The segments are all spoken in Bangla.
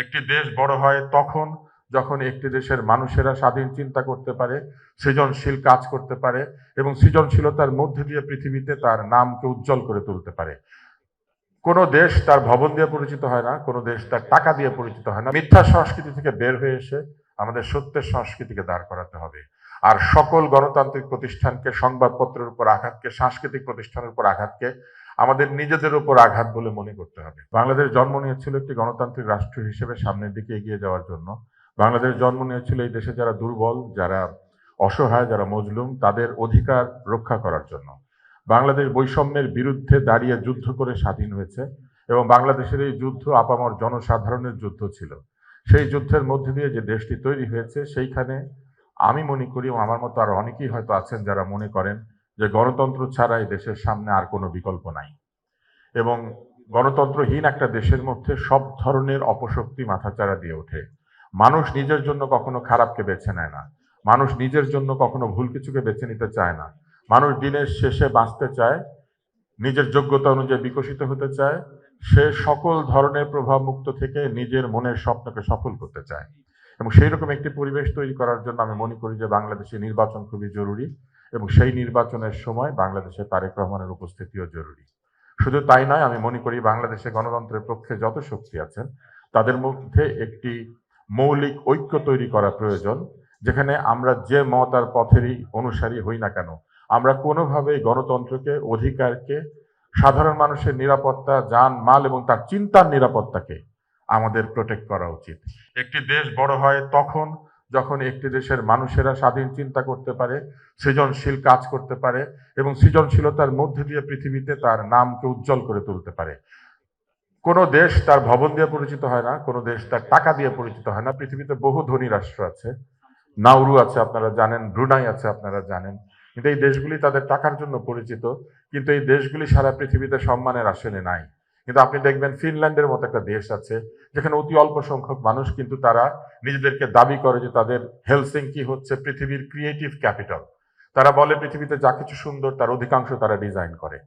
একটি দেশ বড় হয় তখন যখন একটি দেশের মানুষেরা স্বাধীন চিন্তা করতে পারে, সৃজনশীল কাজ করতে পারে এবং সৃজনশীলতার মধ্যে দিয়ে পৃথিবীতে তার নামকে উজ্জ্বল করে তুলতে পারে। কোনো দেশ তার ভবন দিয়ে পরিচিত হয় না, কোনো দেশ তার টাকা দিয়ে পরিচিত হয় না। মিথ্যা সংস্কৃতি থেকে বের হয়ে এসে আমাদের সত্যের সংস্কৃতিকে দাঁড় করাতে হবে। আর সকল গণতান্ত্রিক প্রতিষ্ঠানকে, সংবাদপত্রের উপর আঘাতকে, সাংস্কৃতিক প্রতিষ্ঠানের উপর আঘাতকে আমাদের নিজেদের উপর আঘাত বলে মনে করতে হবে। বাংলাদেশ জন্ম নিয়েছিল একটি গণতান্ত্রিক রাষ্ট্র হিসেবে সামনের দিকে এগিয়ে যাওয়ার জন্য। বাংলাদেশ জন্ম নিয়েছিল এই দেশে যারা দুর্বল, যারা অসহায়, যারা মজলুম, তাদের অধিকার রক্ষা করার জন্য। বাংলাদেশ বৈষম্যের বিরুদ্ধে দাঁড়িয়ে যুদ্ধ করে স্বাধীন হয়েছে এবং বাংলাদেশের এই যুদ্ধ আপামর জনসাধারণের যুদ্ধ ছিল। সেই যুদ্ধের মধ্যে দিয়ে যে দেশটি তৈরি হয়েছে, সেইখানে আমি মনে করি এবং আমার মতো আরো অনেকেই হয়তো আছেন যারা মনে করেন যে গণতন্ত্র ছাড়া এই দেশের সামনে আর কোনো বিকল্প নাই এবং গণতন্ত্রহীন একটা দেশের মধ্যে সব ধরনের অপশক্তি মাথাচাড়া দিয়ে ওঠে। মানুষ নিজের জন্য কখনো খারাপকে বেছে নেয় না, মানুষ নিজের জন্য কখনো ভুল কিছুকে বেছে নিতে চায় না। মানুষ দিনের শেষে বাঁচতে চায়, নিজের যোগ্যতা অনুযায়ী বিকশিত হতে চায়, সে সকল ধরনের প্রভাব মুক্ত থেকে নিজের মনের স্বপ্নকে সফল করতে চায় এবং সেই রকম একটি পরিবেশ তৈরি করার জন্য আমি মনে করি যে বাংলাদেশে নির্বাচন খুবই জরুরি এবং সেই নির্বাচনের সময় বাংলাদেশে তারেক রহমানের উপস্থিতিও জরুরি। শুধু তাই নয়, আমি মনে করি বাংলাদেশে গণতন্ত্রের পক্ষে যত শক্তি আছেন তাদের মধ্যে একটি মৌলিক ঐক্য তৈরি করা প্রয়োজন, যেখানে আমরা যে মত আর পথেরই অনুসারী হই না কেন, আমরা কোনোভাবেই গণতন্ত্রকে, অধিকারকে, সাধারণ মানুষের নিরাপত্তা, যান মাল এবং তার চিন্তার নিরাপত্তাকে আমাদের প্রোটেক্ট করা উচিত। একটি দেশ বড় হয় তখন যখন একটি দেশের মানুষেরা স্বাধীন চিন্তা করতে পারে, সৃজনশীল কাজ করতে পারে এবং সৃজনশীলতার মধ্যে দিয়ে পৃথিবীতে তার নামকে উজ্জ্বল করে তুলতে পারে। কোনো দেশ তার ভবন দিয়ে পরিচিত হয় না, কোনো দেশ তার টাকা দিয়ে পরিচিত হয় না। পৃথিবীতে বহু ধনী রাষ্ট্র আছে, নাউরু আছে আপনারা জানেন, ব্রুনাই আছে আপনারা জানেন, কিন্তু এই দেশগুলি তাদের টাকার জন্য পরিচিত, কিন্তু এই দেশগুলি সারা পৃথিবীতে সম্মানের আসনে নাই। কিন্তু আপনি দেখবেন ফিনল্যান্ডের মতো একটা দেশ আছে যেখানে অতি অল্প সংখ্যক মানুষ, কিন্তু তারা নিজেদেরকে দাবি করে যে তাদের হেলসিঙ্কি হচ্ছে পৃথিবীর ক্রিয়েটিভ ক্যাপিটাল। তারা বলে পৃথিবীতে যা কিছু সুন্দর তার অধিকাংশ তারা ডিজাইন করে।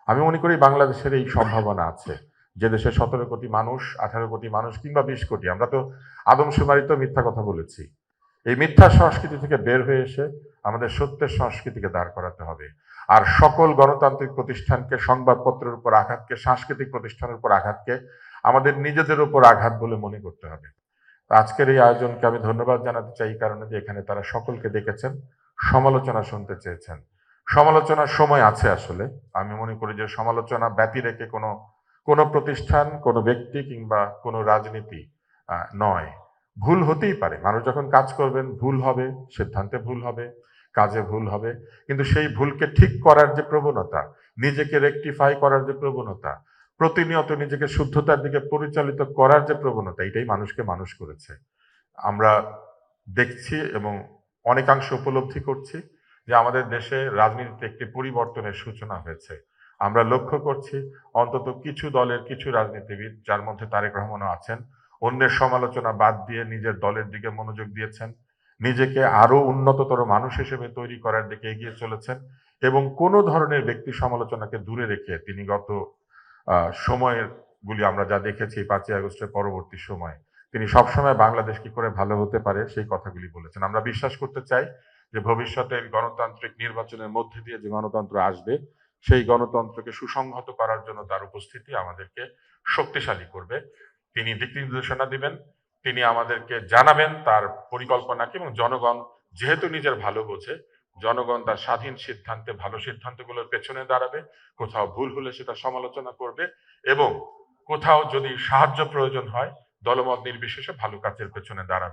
আমি মনে করি বাংলাদেশের এই সম্ভাবনা আছে, যে দেশে 17 কোটি মানুষ, 18 কোটি মানুষ কিংবা 20 কোটি, আমরা তো আদমশুমারিতে মিথ্যা কথা বলেছি। এই মিথ্যা সংস্কৃতি থেকে বের হয়ে এসে আমাদের সত্যের সংস্কৃতিকে দাঁড় করাতে হবে। আর সকল গণতান্ত্রিক প্রতিষ্ঠানকে, সংবাদপত্রের উপর আঘাতকে, সাংস্কৃতিক প্রতিষ্ঠানের উপর আঘাতকে আমাদের নিজেদের উপর আঘাত বলে মনে করতে হবে। আজকের এই আয়োজনকে আমি ধন্যবাদ জানাতে চাই এই কারণে যে এখানে তারা সকলকে ডেকেছেন, সমালোচনা শুনতে চেয়েছেন। সমালোচনার সময় আছে আসলে। আমি মনে করি যে সমালোচনা ব্যতি রেখে কোনো কোনো প্রতিষ্ঠান, কোনো ব্যক্তি কিংবা কোনো রাজনীতি নয়। ভুল হতেই পারে, মানুষ যখন কাজ করবেন ভুল হবে, সিদ্ধান্তে ভুল হবে, কাজে ভুল হবে, কিন্তু সেই ভুলকে ঠিক করার যে প্রবণতা, নিজেকে রেকটিফাই করার যে প্রবণতা, প্রতিনিয়ত নিজেকে শুদ্ধতার দিকে পরিচালিত করার যে প্রবণতা, এটাই মানুষকে মানুষ করেছে। আমরা দেখছি এবং অনেকাংশে উপলব্ধি করছি যে আমাদের দেশে রাজনীতিতে একটি পরিবর্তনের সূচনা হয়েছে। আমরা লক্ষ্য করছি অন্তত কিছু দলের কিছু রাজনীতিবিদ, যার মধ্যে তারেক রহমানও আছেন, অন্যের সমালোচনা বাদ দিয়ে নিজের দলের দিকে মনোযোগ দিয়েছেন, নিজেকে আরো উন্নততর মানুষ হিসেবে তৈরি করার দিকে এগিয়ে চলেছেন এবং কোনো ধরনের ব্যক্তি সমালোচনাকে দূরে রেখে তিনি গত সময়ের গুলি আমরা যা দেখেছি 5ই আগস্টের পরবর্তী সময়, তিনি সবসময় বাংলাদেশ কি করে ভালো হতে পারে সেই কথাগুলি বলেছেন। আমরা বিশ্বাস করতে চাই যে ভবিষ্যতে গণতান্ত্রিক নির্বাচনের মধ্যে দিয়ে যে গণতন্ত্র আসবে, সেই গণতন্ত্রকে সুসংহত করার জন্য তার উপস্থিতি আমাদেরকে শক্তিশালী করবে। তিনি দিক নির্দেশনা দিবেন, তিনি আমাদেরকে জানাবেন তার পরিকল্পনাকে এবং জনগণ যেহেতু নিজের ভালো বোঝে, জনগণ তার স্বাধীন সিদ্ধান্তে, ভালো সিদ্ধান্তগুলোর পেছনে দাঁড়াবে, কোথাও ভুল হলে সেটা সমালোচনা করবে এবং কোথাও যদি সাহায্য প্রয়োজন হয় দলমত নির্বিশেষে ভালো কাজের পেছনে দাঁড়াবে।